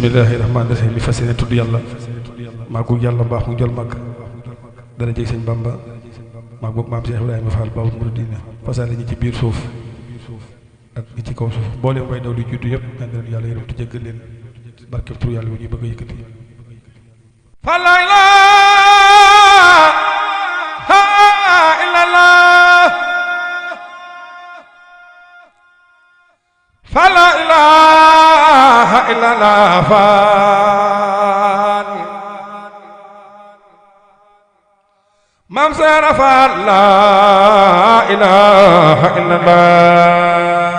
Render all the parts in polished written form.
bismillahi rahmaani rahim mi fas yéene tudd yàlla maagu yàlla mbaax mu jël màgg dara jëg sëñ Bamba maag boobu maam Cheikh Ibrahima Fall Baawul Muridiina fasaale ñi ci biir suuf ak ñi ci kaw suuf mbooleem way daw di juddu yëpp ñaan leen yàlla yërëm te jéggal leen barkeb tur yàlla wu ñuy bëgg a yëkkati fa la ilaha illallah fa la ilaha illallah Faal Maam Seera Faal la ilaha illallah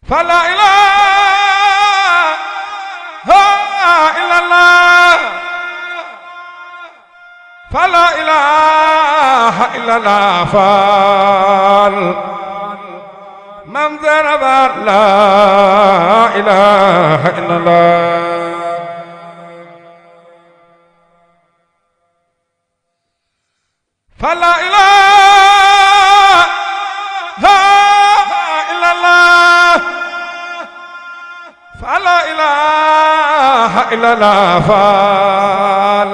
fa la ilaha illallah fa la ilaha illallah Faal Maam Seera Faal la ilaha illallah fa la ilaha illallah fa la ilaha illallah Faal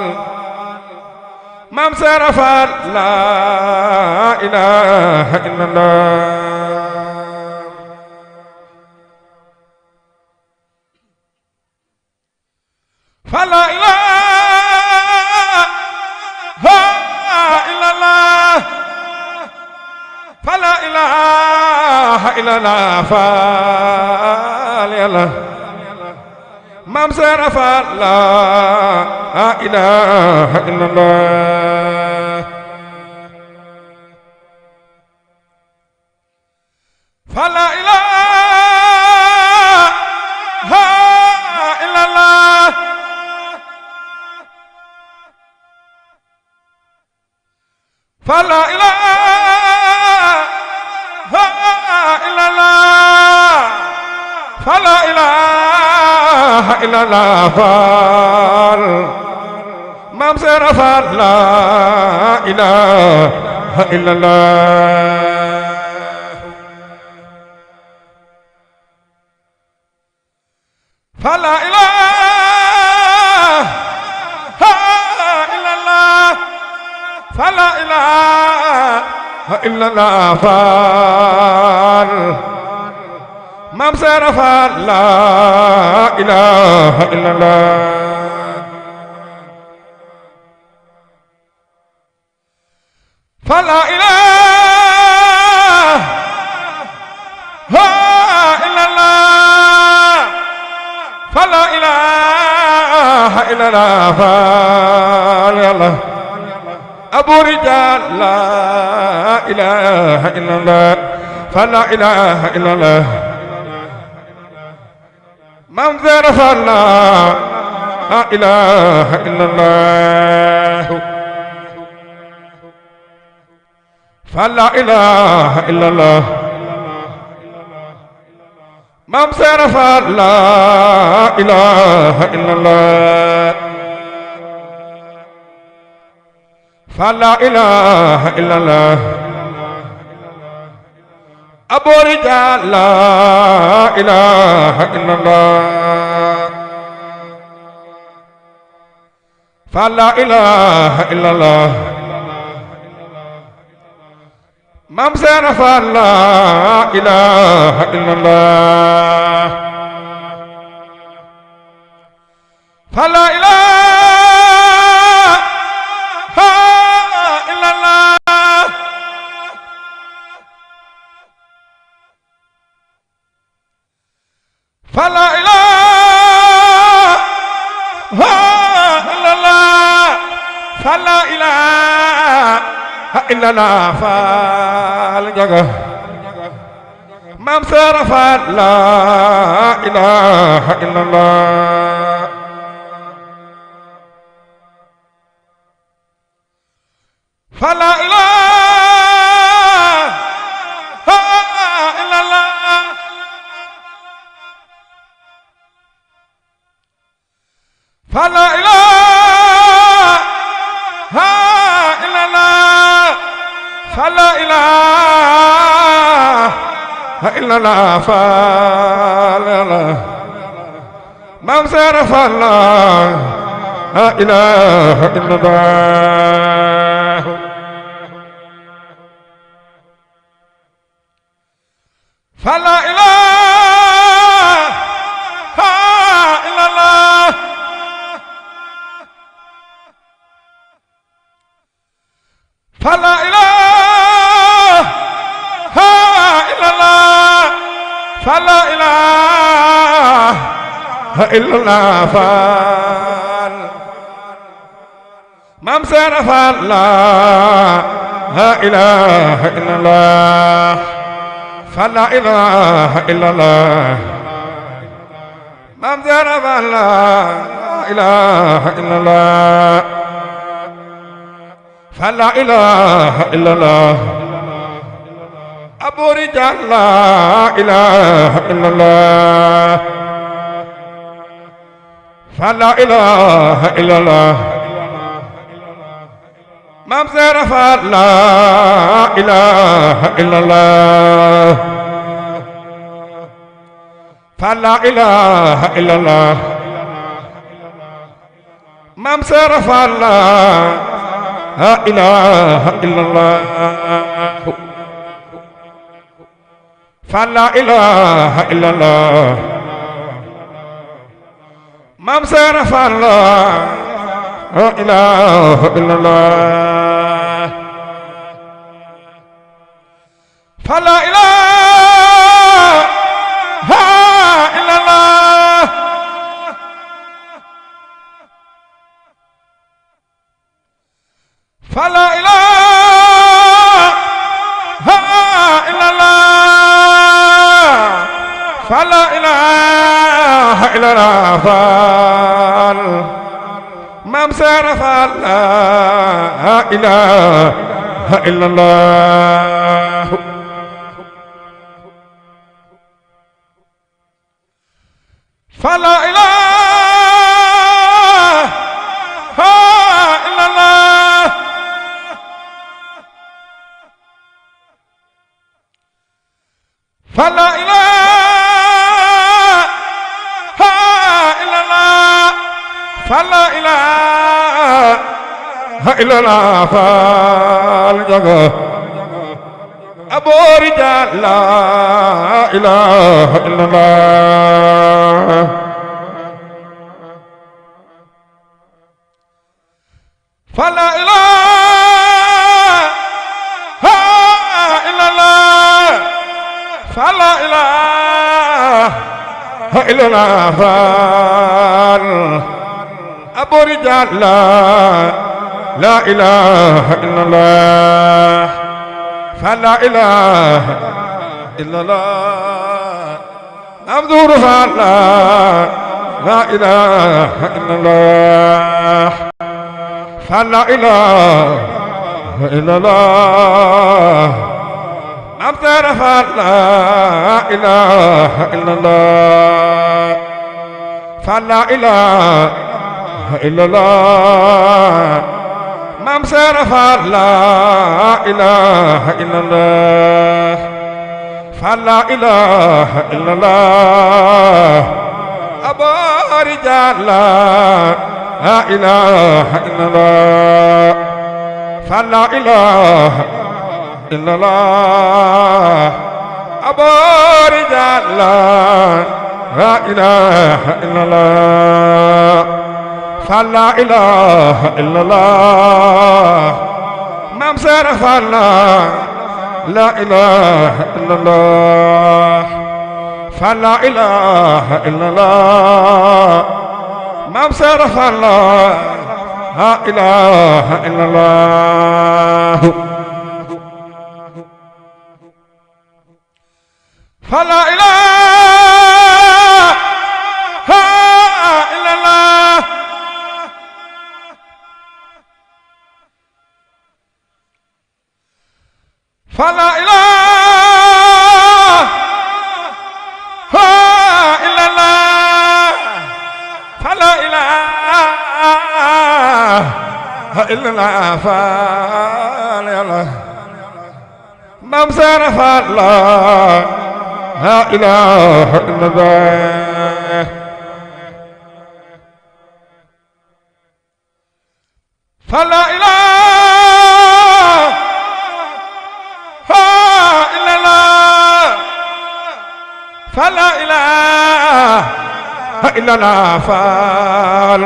Maam Seera Faal la ilaha illallah fa la ilaha illallah fa la ilaha illallah Faal yàlla Maam Seera Faal la ilaha illallah fa la ilaha illallah fa la ilaha illallah fa la ilaha illallah Faal Maam Seera Faal la ilaha illallah fa la ilaha illallah fa la ilaha illallah Faal Maam Seera Faal la ilaha illallah fa la ilaha illallah fa la ilaha illallah Faal yàlla Abu Rijaal la ilaha illallah fa la ilaha illallah Maam Seera Faal la ilaha illallah fa la ilaha illallah Maam Seera Faal la ilaha illallah fa la ilaha illallah Abu Rijaal la ilaha illallah fa la ilaha illallah Maam Seera Faal la ilaha illallah fa la ilaha illallah fa la ilaha illallah fa la ilaha illallah Faal njaga Maam Seera Faal la ilaha illallah fa la ilaha illallah fa la ilaha illallah fa la ilaha إلا الله فلا مام سير فلا لا إله إلا الله فلا إله إلا الله فلا إله إلا الله فلا إله إلا الله فال مام سير فلا إله إلا الله فلا إله إلا الله مام سير فلا إله إلا الله فلا إله إلا الله أبو رجال لا إله إلا الله فلا إله إلا الله مام سير فلا إله إلا الله فلا إله إلا الله مام سير فلا لا إله إلا الله فلا إله إلا الله مام سير فلا لا إله إلا الله فلا إله إلا الله فلا إله إلا الله فلا إله إلا الله فال مام سير فلا إله إلا الله فلا إله إلا الله فلا إله إلا الله فلا إله إلا الله فالجغ أبو رجال لا إله إلا الله فلا إله إلا الله فلا إله إلا الله فال أبو رجال لا إله إلا الله فلا إله إلا الله أبدور فلا لا إله إلا الله فلا إله إلا الله أبدور فلا إله إلا الله فلا إله إلا الله مام سير فلا إله إلا الله فلا إله إلا الله أبو رجال لا إله إلا الله فلا إله إلا الله أبو رجال لا إله إلا الله فلا إله إلا الله مام سير فلا لا إله إلا الله فلا إله إلا الله مام سير فلا لا إله إلا الله فلا إله إلا الله فلا إله إلا الله فلا إله إلا الله فلا إله مام سير فلا لا إله إلا الله فلا إله إلا الله فلا إله إلا الله فال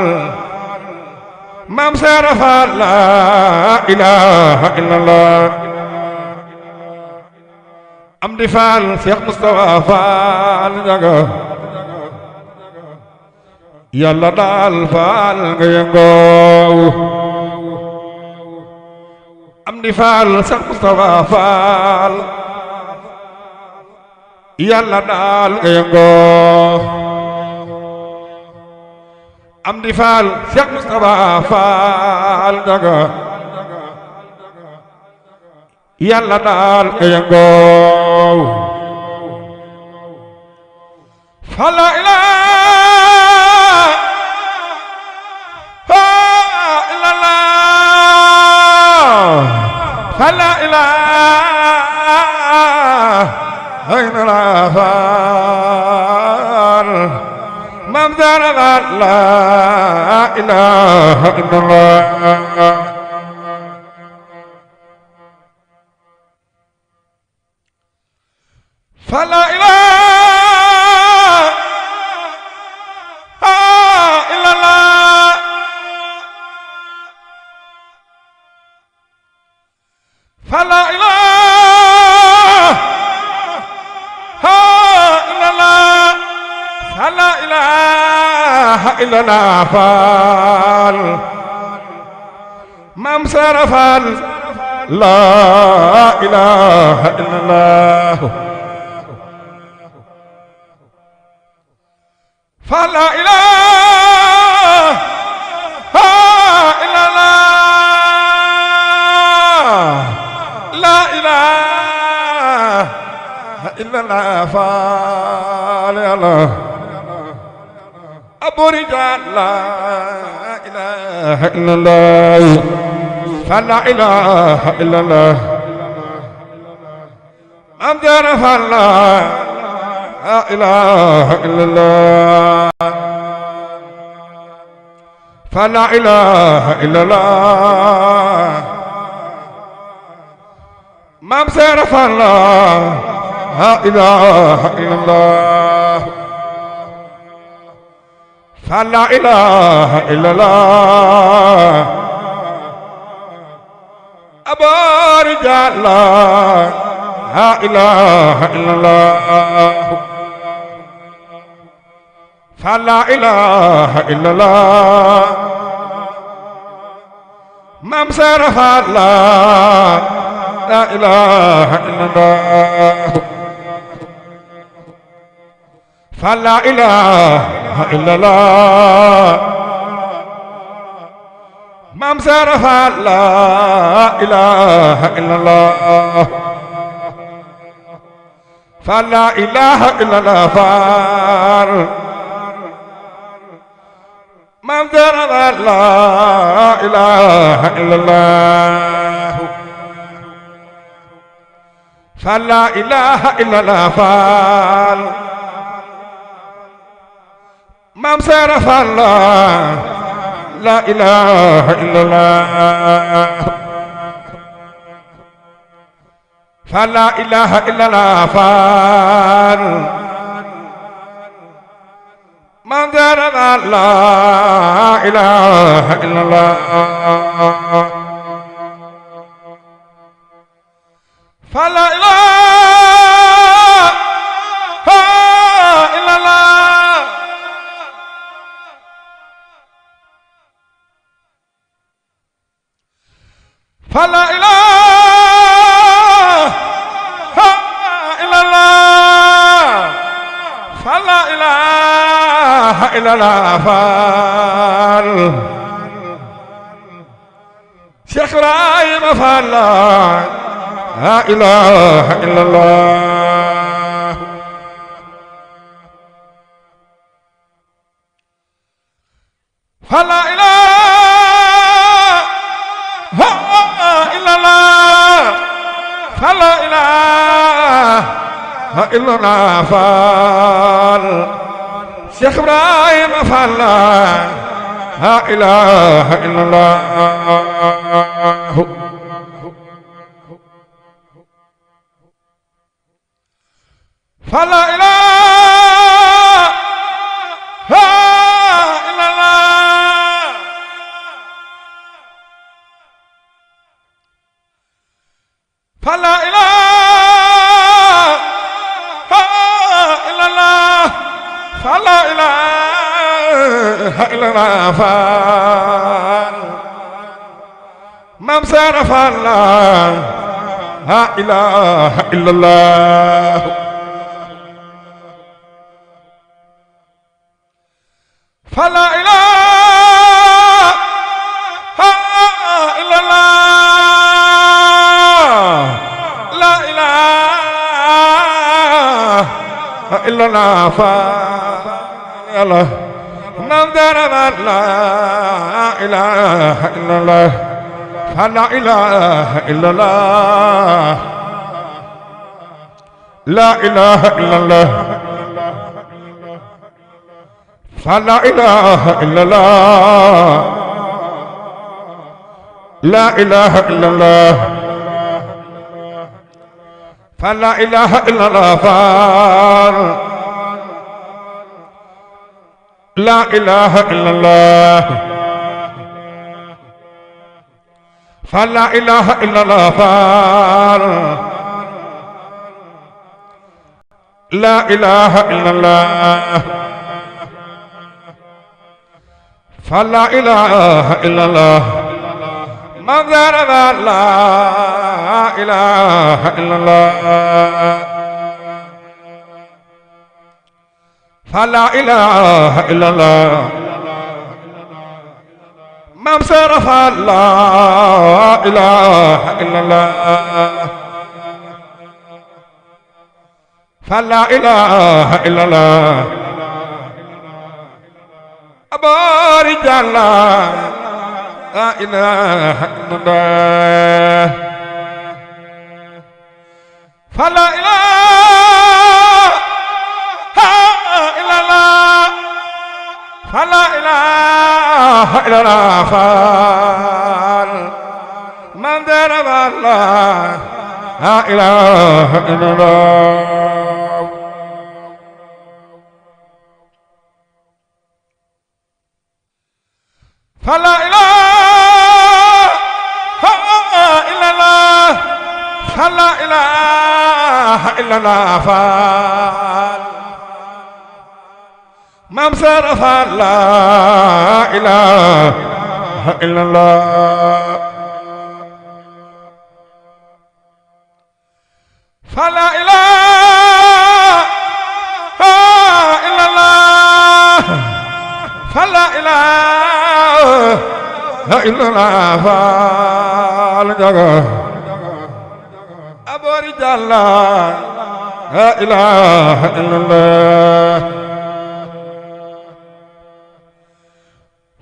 مام سير فال لا إله إلا الله أمدي فال شيخ مصطفى فال جاga يلا دال فال غينغو أمدي فال شيخ مصطفى فال يلا دال غينغو أمدي فال شيخ مصطفى فال جاga يلا دال غينغو فلا إله إلا الله فلا إله إلا الله ممدر لا إله إلا الله فلا إله إلا الله فلا إله إلا الله فلا إله إلا الله فال مام سرفال لا إله إلا الله فلا إله إلا الله لا إله إلا الله فلا الله أبو رجال لا إله إلا الله فلا إله إلا الله أمدر فلا لا إله إلا الله فلا إله إلا الله ممسر فلا لا إله إلا الله فلا إله إلا الله أبو رجال لا إله إلا الله فلا إله إلا الله ممسر فلا لا إله إلا الله فلا إله إلا الله ممسر فلا إله إلا الله فلا إله إلا الله فار من در لا إله إلا الله فلا إله إلا الله فار من صرف الله لا إله إلا الله فلا إله إلا الله فار من در لا إله إلا الله فلا إله إلا الله فلا إله إلا الله فلا إله إلا الله فال شيخ إبراهيم فال لا إله إلا الله فلا إله إلا الله فلا إله إلا الله فال شيخ إبراهيم فال لا إله إلا الله فلا إله إلا الله فلا إله إلا الله فلا إله إلا الله فال ممسر فلا لا إله إلا الله فلا إله إلا الله لا إله إلا الله فلا الله نمدر لا إله إلا الله فلا إله إلا الله لا إله إلا الله فلا إله إلا الله لا إله إلا الله فلا إله إلا الله لا إله إلا الله فلا إله إلا الله لا إله إلا الله فلا إله إلا الله مدر لا إله إلا الله فلا إله إلا الله ممسر فلا إله إلا الله فلا إله إلا الله أبارك الله لا إله إلا الله فلا إله إلا الله فلا إله إلا الله من ضرب الله لا إله إلا الله فلا إله إلا الله فلا إله إلا الله ممسر فلا إله إلا الله فلا إله إلا الله فلا إله إلا الله أبو رجال لا إله إلا الله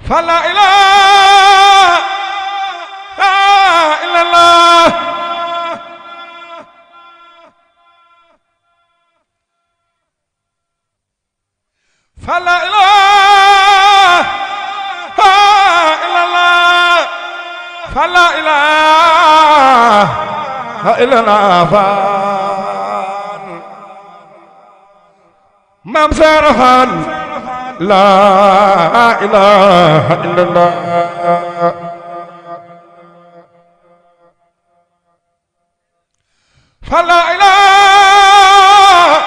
فلا إله إلا الله فلا إله إلا الله فلا إله إلا الله ممسر لا إله إلا الله فلا إله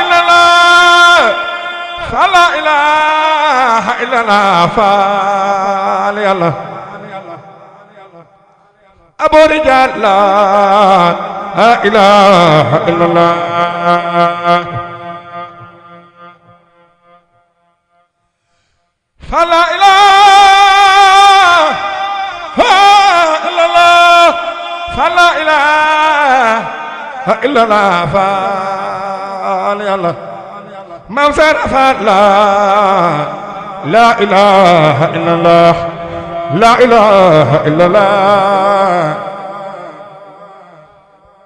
إلا الله فلا إله إلا الله فالي الله أبو رجال لا إله إلا الله فلا إله إلا الله فلا إله إلا الله فالي الله من صرف لا إله إلا الله لا إله إلا الله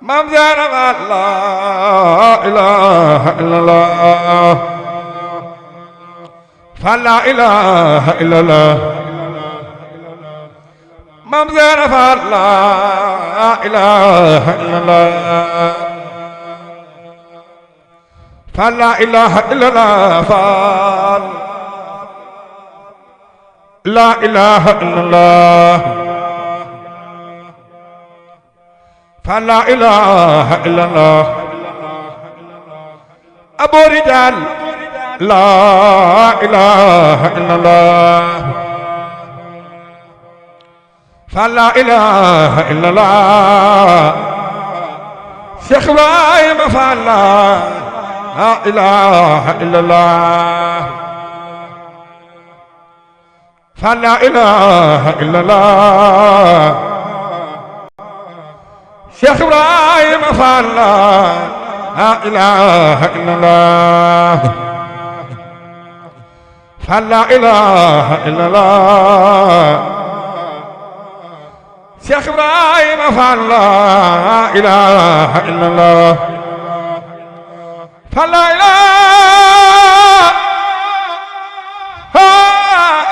Maam Jaara Faal laa ilaaha illallah Faal laa ilaaha illallah Maam Jaara Faal laa ilaaha illallah Faal laa ilaaha illallah Faal laa ilaaha illallah Faal laa ilaaha illallah Abu Rijaal laa ilaaha illallah Faal laa ilaaha illallah Cheikh Ibrahima Faal laa ilaaha illallah Faal laa ilaaha illallah Cheikh Ibrahima Faal laa ilaaha illallah Faal laa ilaaha illallah Cheikh Ibrahima Faal laa ilaaha illallah Faal laa ilaaha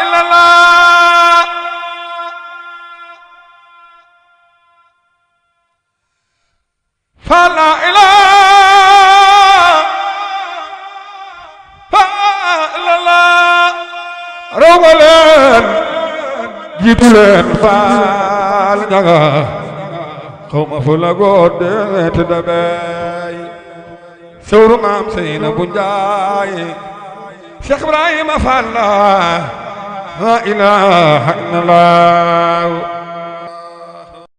illallah Faal laa ilaaha illallah rawa leen jiitu leen Faal ñaga xawma fu la góode te dabey sawru maam Seynabu Njaay Cheikh Ibrahima Faal laa ilaaha illallah